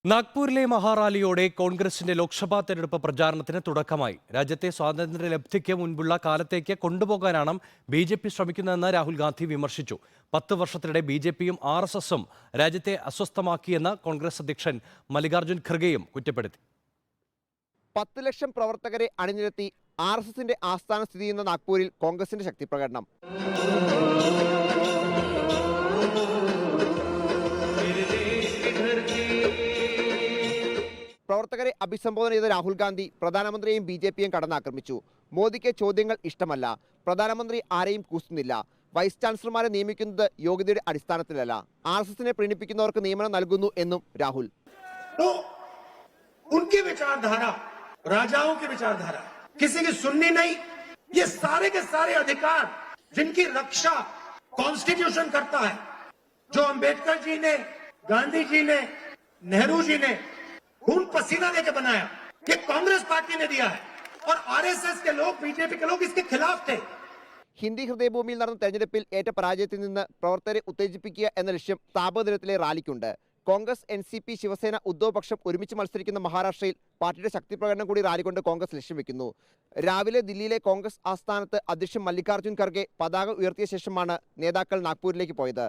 നാഗ്പൂരിലെ മഹാറാലിയോടെ കോൺഗ്രസിന്റെ ലോക്സഭാ തെരഞ്ഞെടുപ്പ് പ്രചാരണത്തിന് തുടക്കമായി. രാജ്യത്തെ സ്വാതന്ത്ര്യലബ്ധിക്ക് മുൻപുള്ള കാലത്തേക്ക് കൊണ്ടുപോകാനാണ് BJP ശ്രമിക്കുന്നതെന്ന് രാഹുൽ ഗാന്ധി വിമർശിച്ചു. 10 വർഷത്തിനിടെ BJPയും RSSും രാജ്യത്തെ അസ്വസ്ഥമാക്കിയെന്ന് കോൺഗ്രസ് അധ്യക്ഷൻ മല്ലികാർജ്ജുൻ ഖർഗെയും കുറ്റപ്പെടുത്തി. 10 ലക്ഷം പ്രവർത്തകരെ അണിനിരത്തി RSSന്റെ ആസ്ഥാനം സ്ഥിതി ചെയ്യുന്ന നാഗ്പൂരിൽ കോൺഗ്രസിന്റെ ശക്തി പ്രകടനം. പ്രവർത്തകരെ അഭിസംബോധന ചെയ്ത രാഹുൽ ഗാന്ധി പ്രധാനമന്ത്രിയെയും BJPയും കടന്നാക്രമിച്ചു. മോദിക്ക് ചോദ്യങ്ങൾ ഇഷ്ടമല്ല, പ്രധാനമന്ത്രി ആരെയും കൂസുന്നില്ല, വൈസ് ചാൻസലർമാരെ നിയമിക്കുന്നത് യോഗ്യതയുടെ അടിസ്ഥാനത്തിലല്ല, RSSനെ പ്രീണിപ്പിക്കുന്നവർക്ക് നിയമനം നൽകുന്നു എന്നും രാഹുൽ. उनकी विचारधारा राजाओं की विचारधारा, किसी की सुननी नहीं. ये सारे के सारे अधिकार जिनकी रक्षा कॉन्स्टिट्यूशन करता है, जो अंबेडकर जी ने, गांधी जी ने, नेहरू जी ने खून पसीना देकर बनाया, ये कांग्रेस पार्टी ने दिया है. और RSS के लोग, BJP के लोग इसके खिलाफ थे. ഹിന്ദി ഹൃദയഭൂമിയിൽ നടന്ന തെരഞ്ഞെടുപ്പിൽ ഏറ്റ പരാജയത്തിൽ നിന്ന് പ്രവർത്തകരെ ഉത്തേജിപ്പിക്കുക എന്ന ലക്ഷ്യം താപദിനത്തിലെ റാലിക്കുണ്ട്. കോൺഗ്രസ്, NCP, ശിവസേന, ഉദ്ധവ് പക്ഷം ഒരുമിച്ച് മത്സരിക്കുന്ന മഹാരാഷ്ട്രയിൽ പാർട്ടിയുടെ ശക്തി പ്രകടനം കൂടി റാലി കൊണ്ട് കോൺഗ്രസ് ലക്ഷ്യം വെക്കുന്നു. രാവിലെ ദില്ലിയിലെ കോൺഗ്രസ് ആസ്ഥാനത്ത് അധ്യക്ഷൻ മല്ലികാർജ്ജുൻ ഖർഗെ പതാക ഉയർത്തിയ ശേഷമാണ് നേതാക്കൾ നാഗ്പൂരിലേക്ക് പോയത്.